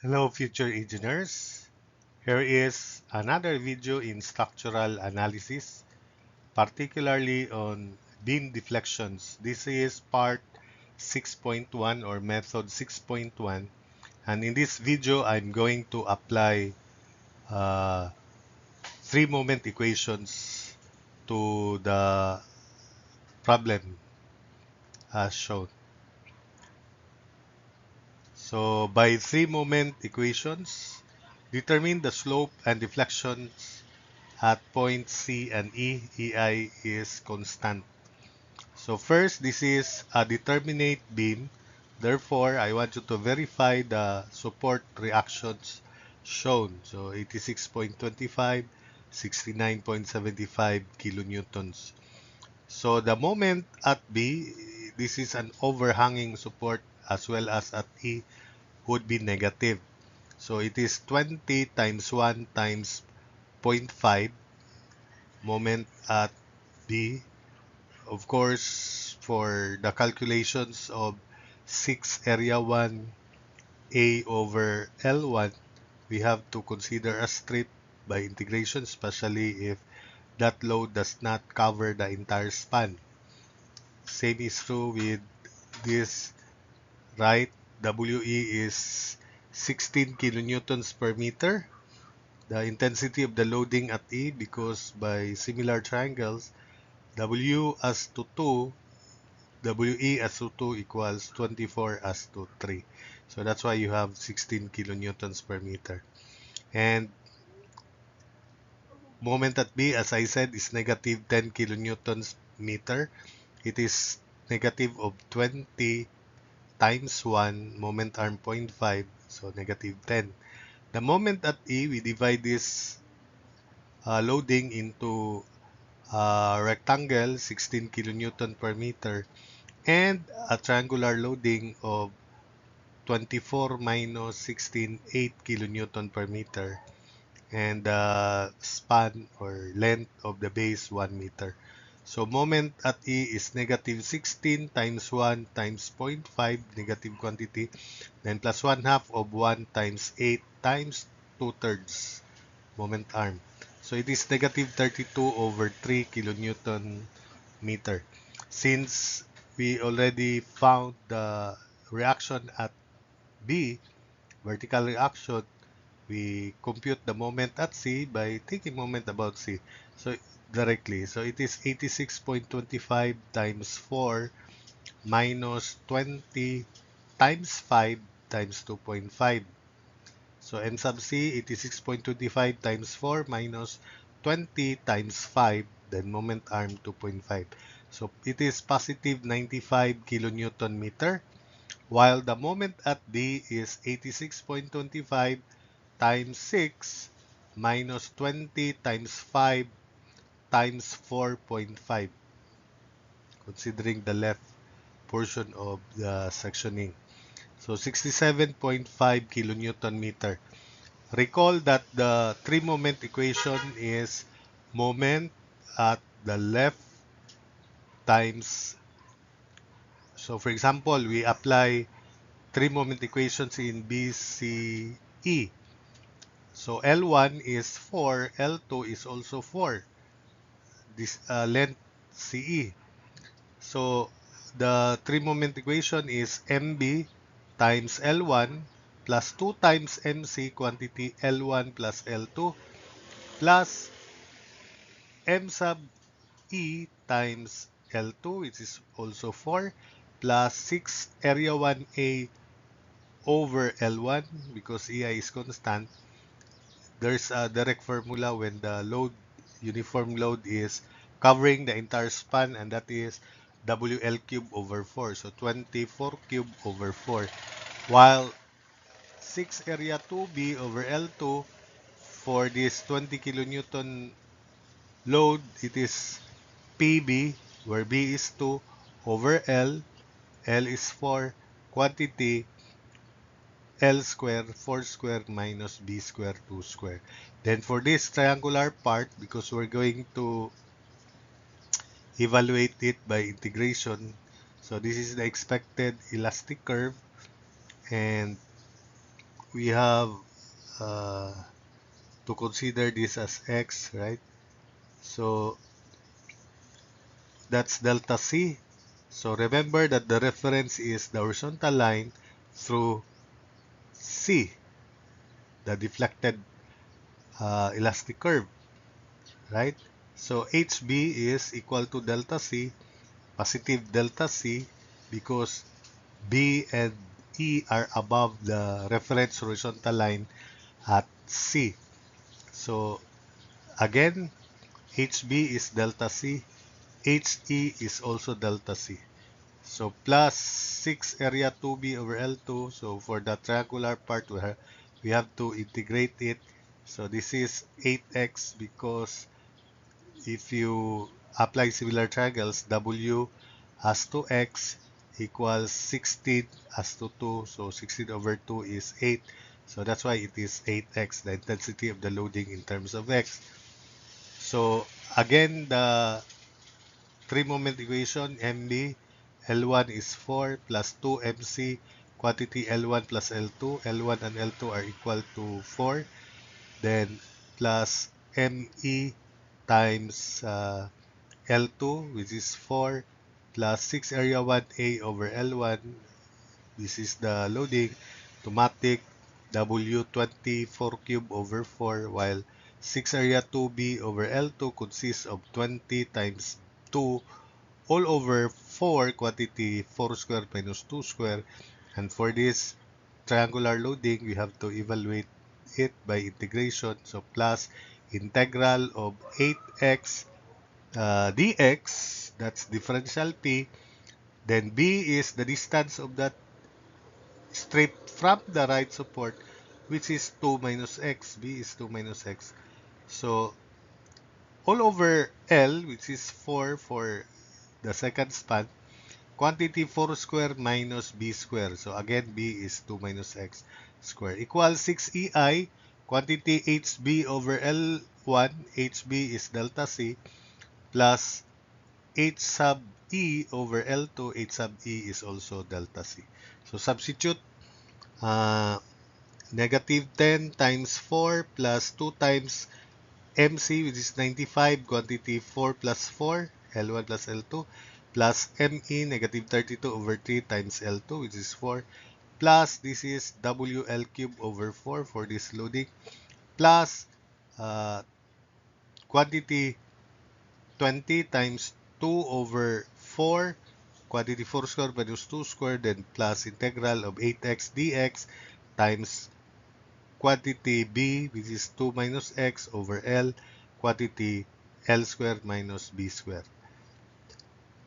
Hello future engineers. Here is another video in structural analysis, particularly on beam deflections. This is part 6.1 or method 6.1, and in this video I'm going to apply uh, three moment equations to the problem as shown. So by three moment equations, determine the slope and deflections at points C and E. EI is constant. So first, this is a determinate beam. Therefore, I want you to verify the support reactions shown. So 86.25, 69.75 kilonewtons. So the moment at B, this is an overhanging support as well as at E would be negative. So it is 20 times 1 times zero point 0.5 moment at B. Of course, for the calculations of 6 area 1 A over L1, we have to consider a strip by integration, especially if that load does not cover the entire span. Same is true with this, right? WE is 16 kilonewtons per meter. The intensity of the loading at E, because by similar triangles, W as to 2, WE as to 2 equals 24 as to 3. So that's why you have 16 kilonewtons per meter. And moment at B, as I said, is negative 10 kilonewtons meter. It is negative of 20 times 1, moment arm 0.5, so negative 10. The moment at E, we divide this loading into a rectangle, 16 kilonewton per meter, and a triangular loading of 24 minus 16, 8 kilonewton per meter, and the span or length of the base 1 meter. So moment at E is negative 16 times 1 times 0.5, negative quantity, then plus 1 half of 1 times 8 times 2/3 moment arm. So it is negative 32 over 3 kilonewton meter. Since we already found the reaction at B, vertical reaction, we compute the moment at C by taking moment about C. So directly, so it is 86.25 times 4 minus 20 times 5 times 2.5. So M sub C, 86.25 times 4 minus 20 times 5, then moment arm 2.5. So it is positive 95 kilonewton meter, while the moment at D is 86.25 times 6 minus 20 times 5 times 4.5, considering the left portion of the sectioning. So 67.5 kilonewton meter. Recall that the three moment equation is moment at the left times. So for example, we apply three moment equations in BCE. So L1 is 4, L2 is also 4. This length CE. So the three moment equation is MB times L1 plus 2 times MC quantity L1 plus L2 plus M sub E times L2, which is also 4, plus 6 area 1A over L1, because EI is constant. There's a direct formula when the load, uniform load, is covering the entire span, and that is WL cube over 4. So 24 cube over 4. While 6 area 2B over L2, for this 20 kilonewton load, it is PB, where B is 2, over L, L is 4, quantity, L square, 4 square minus B square, 2 square. Then for this triangular part, because we're going to evaluate it by integration, so this is the expected elastic curve, and we have uh, to consider this as x, right? So that's delta C. So remember that the reference is the horizontal line through C, the deflected elastic curve, right? So HB is equal to delta C, positive delta C, because B and E are above the reference horizontal line at C. So again, HB is delta C, HE is also delta C. So plus 6 area 2B over L2. So for the triangular part, we have to integrate it. So this is 8x because if you apply similar triangles, W as to x equals 16 as to 2. So 16 over 2 is 8. So that's why it is 8x, the intensity of the loading in terms of x. So again, the three-moment equation, MB, L1 is 4 plus 2MC, quantity L1 plus L2. L1 and L2 are equal to 4. Then plus ME times L2, which is 4, plus 6 area 1A over L1. This is the loading. Automatic W24 cube over 4, while 6 area 2B over L2 consists of 20 times 2 all over 4, quantity 4 square minus 2 square. And for this triangular loading, we have to evaluate it by integration. So plus integral of 8x dx, that's differential p. Then b is the distance of that strip from the right support, which is 2 minus x. B is 2 minus x. So all over L, which is 4 for the second span, quantity 4 square minus b square. So again, b is 2 minus x square equals 6ei. Quantity hb over L1, hb is delta c, plus h sub e over L2, h sub e is also delta c. So substitute uh, negative 10 times 4 plus 2 times MC, which is 95, quantity 4 plus 4, L1 plus L2, plus ME, negative 32 over 3 times L2, which is 4, plus this is WL cube over 4 for this loading, plus uh, quantity 20 times 2 over 4, quantity 4 square minus 2 square, then plus integral of 8x dx times quantity b, which is 2 minus x over L, quantity L squared minus b squared.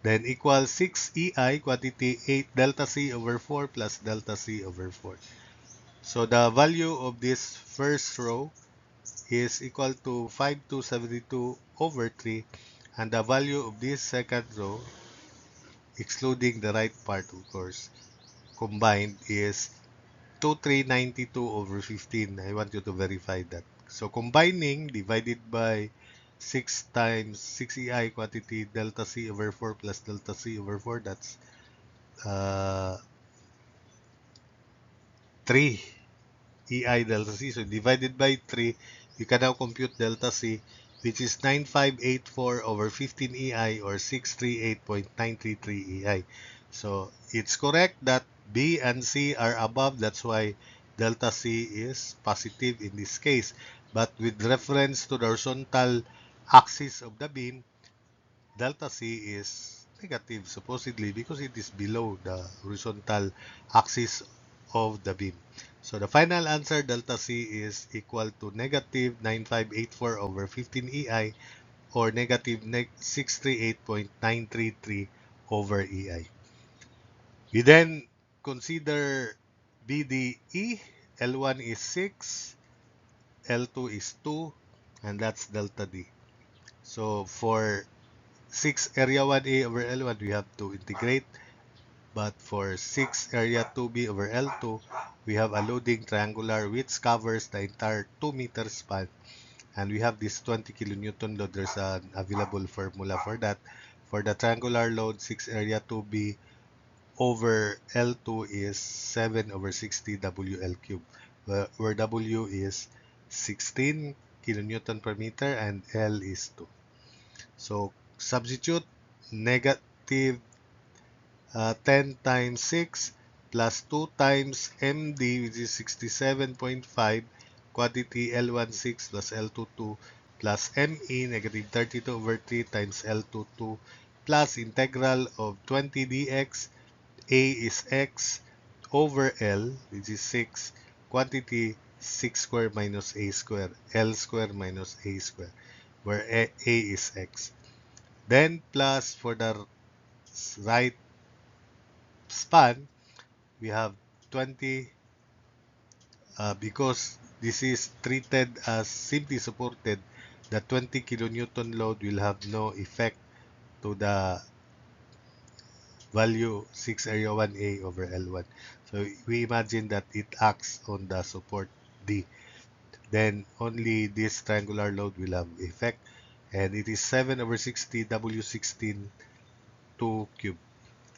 Then equals 6ei, quantity 8 delta c over 4 plus delta c over 4. So the value of this first row is equal to 5272 over 3, and the value of this second row, excluding the right part of course, combined is 2392 over 15. I want you to verify that. So combining, divided by 6 times 6ei, quantity delta c over 4 plus delta c over 4, that's 3 ei delta c. So divided by 3, you can now compute delta c, which is 9584 over 15 ei, or 638.933 ei. So it's correct that B and C are above. That's why delta C is positive in this case. But with reference to the horizontal axis of the beam, delta C is negative supposedly because it is below the horizontal axis of the beam. So the final answer, delta C, is equal to negative 9584 over 15 EI, or negative 638.933 over EI. We then consider BDE. L1 is 6, L2 is 2, and that's delta D. So for 6 area 1A over L1, we have to integrate. But for 6 area 2B over L2, we have a loading triangular which covers the entire 2 meter span. And we have this 20 kilonewton load. There's an available formula for that. For the triangular load, 6 area 2B over L2 is 7 over 60 WL cube, where W is 16 kilonewton per meter and L is 2. So substitute negative 10 times 6 plus 2 times MD, which is 67.5, quantity L16 plus L22 plus ME, negative 32 over 3 times L22 plus integral of 20 dx. A is x over L, which is 6, quantity 6 square minus A square, L square minus A square, where A is x. Then plus for the right span, we have 20, because this is treated as simply supported, the 20 kilonewton load will have no effect to the value 6 area 1A over L1. So we imagine that it acts on the support D. Then only this triangular load will have effect, and it is 7 over 60 W16 2 cube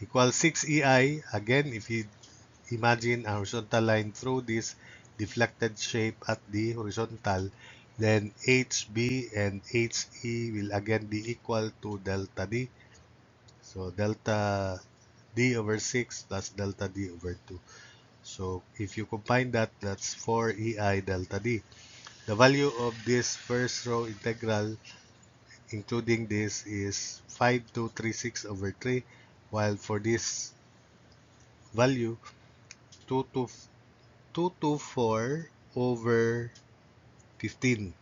equals 6 EI. Again, if you imagine a horizontal line through this deflected shape at the horizontal, then HB and HE will again be equal to delta D. So delta D over 6 plus delta D over 2. So if you combine that, that's 4 EI delta D. The value of this first row integral, including this, is 5236 over 3, while for this value, 224 over 15.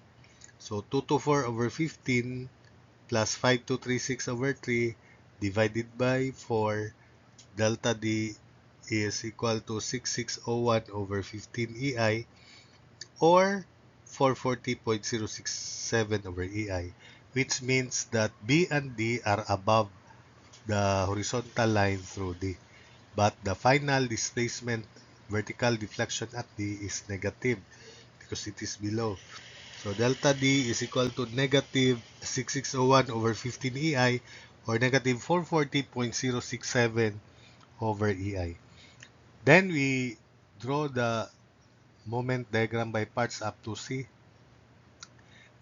So 224 over 15 plus 5236 over 3 divided by 4, delta D is equal to 6601 over 15 EI, or 440.067 over EI, which means that B and D are above the horizontal line through D. But the final displacement vertical deflection at D is negative because it is below. So delta D is equal to negative 6601 over 15 EI, or negative 440.067 over EI. Then we draw the moment diagram by parts up to C.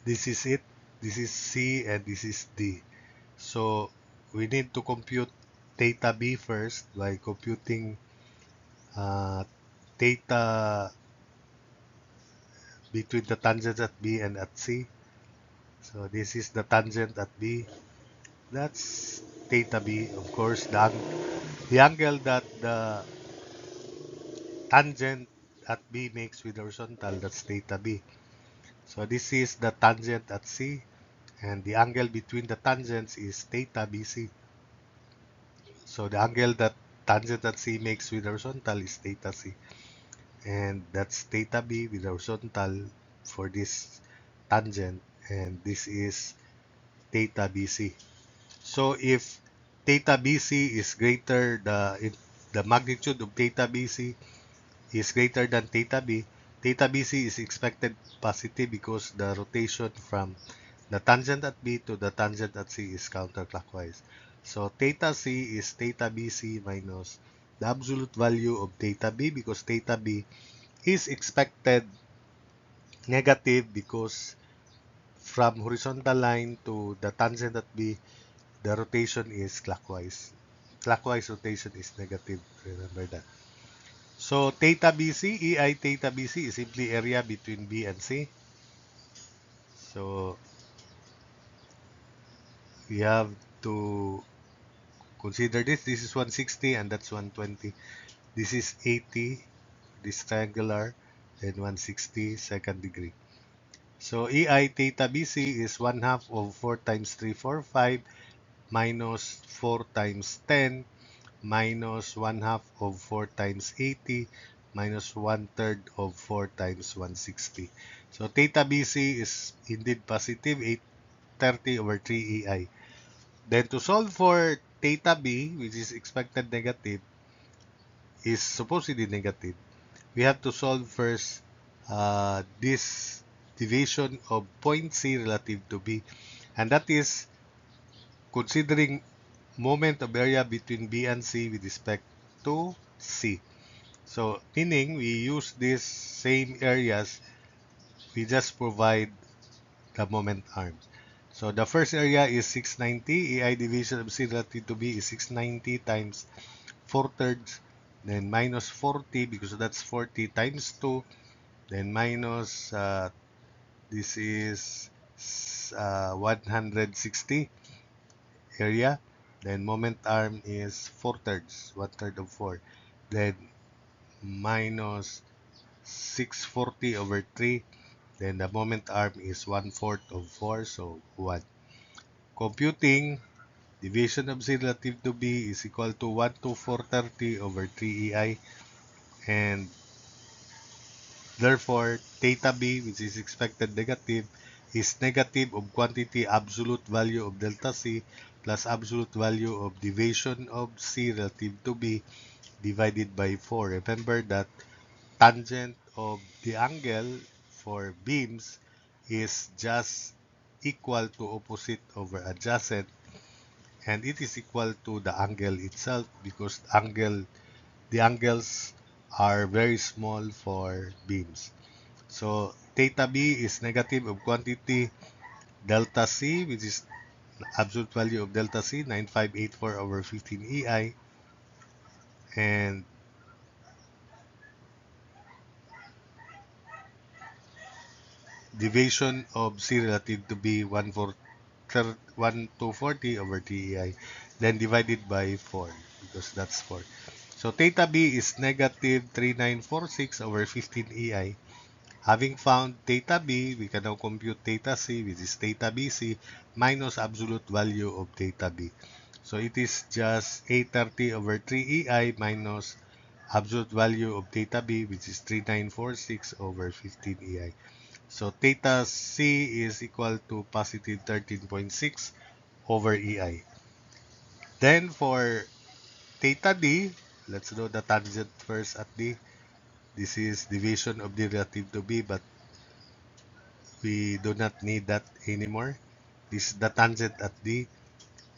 This is it. This is C and this is D. So we need to compute theta B first by computing theta between the tangents at B and at C. So this is the tangent at B. That's theta B. Of course, the angle that the tangent at B makes with the horizontal, that's theta B. So this is the tangent at C, and the angle between the tangents is theta BC. So the angle that tangent at C makes with the horizontal is theta C. And that's theta B with the horizontal for this tangent, and this is theta BC. So if theta BC is greater, if the magnitude of theta BC is greater than theta B, theta BC is expected positive because the rotation from the tangent at B to the tangent at C is counterclockwise. So theta C is theta BC minus the absolute value of theta B, because theta B is expected negative because from horizontal line to the tangent at B, the rotation is clockwise. Clockwise rotation is negative. Remember that. So theta BC, EI theta BC is simply area between B and C. So we have to consider this. This is 160 and that's 120. This is 80, this triangular, and 160 second degree. So EI theta BC is 1/2 of 4 times 345 minus 4 times 10 minus 1/2 of 4 times 80 minus 1/3 of 4 times 160. So theta BC is indeed positive, 830 over 3 EI. Then to solve for theta B, which is expected negative, is supposedly negative, we have to solve first this deviation of point C relative to B. And that is considering moment of area between B and C with respect to C. So meaning we use these same areas, we just provide the moment arms. So the first area is 690. EI division of C relative to B is 690 times 4 thirds. Then minus 40 because that's 40 times 2. Then minus, this is 160 area. Then moment arm is 4 thirds, 1 third of 4. Then minus 640 over 3. Then the moment arm is 1/4 of 4, so 1. Computing division of C relative to B is equal to 1 to 430 over 3 EI. And therefore, theta B, which is expected negative, is negative of quantity absolute value of delta C plus absolute value of deviation of C relative to B divided by 4. Remember that tangent of the angle for beams is just equal to opposite over adjacent, and it is equal to the angle itself because the angles are very small for beams. So theta B is negative of quantity delta C, which is absolute value of delta C, 9584 over 15 EI, and deviation of C relative to be 1 to 40 over 3 EI, then divided by 4 because that's 4. So theta B is negative 3946 over 15 EI. Having found theta B, we can now compute theta C, which is theta BC minus absolute value of theta B. So it is just 830 over 3 EI minus absolute value of theta B, which is 3946 over 15 EI. So theta C is equal to positive 13.6 over EI. Then for theta D, let's do the tangent first at D. This is division of D relative to B, but we do not need that anymore. This is the tangent at D,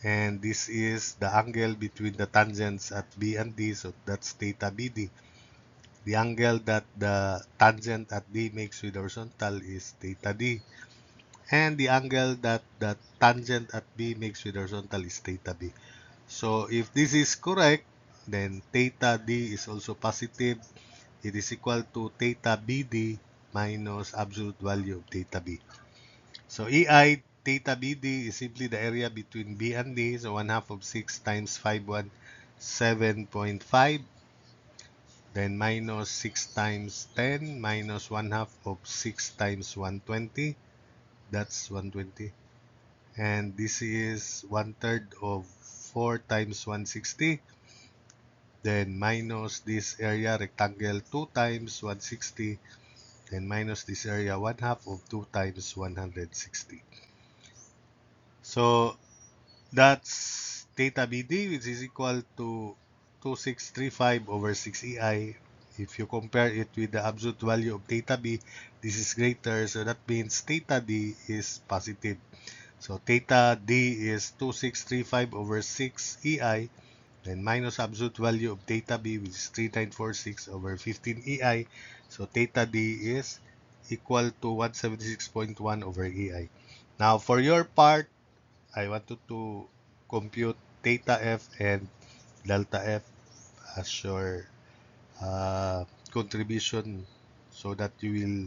and this is the angle between the tangents at B and D, so that's theta BD. The angle that the tangent at D makes with the horizontal is theta D. And the angle that the tangent at B makes with the horizontal is theta B. So if this is correct, then theta D is also positive. It is equal to theta BD minus absolute value of theta B. So EI theta BD is simply the area between B and D. So 1/2 of 6 times 517.5. Then minus 6 times 10 minus 1/2 of 6 times 120. That's 120. And this is 1/3 of 4 times 160. Then minus this area rectangle 2 times 160. Then minus this area 1/2 of 2 times 160. So that's theta BD, which is equal to 2635 over 6 EI. If you compare it with the absolute value of theta B, this is greater, so that means theta D is positive. So theta D is 2635 over 6 EI, then minus absolute value of theta B, which is 3946 over 15 EI. So theta D is equal to 176.1 over EI. Now for your part, I wanted to compute theta F and delta F as your contribution so that you will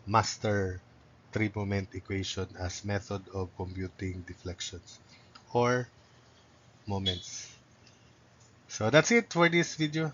master three-moment equation as method of computing deflections or moments. So that's it for this video.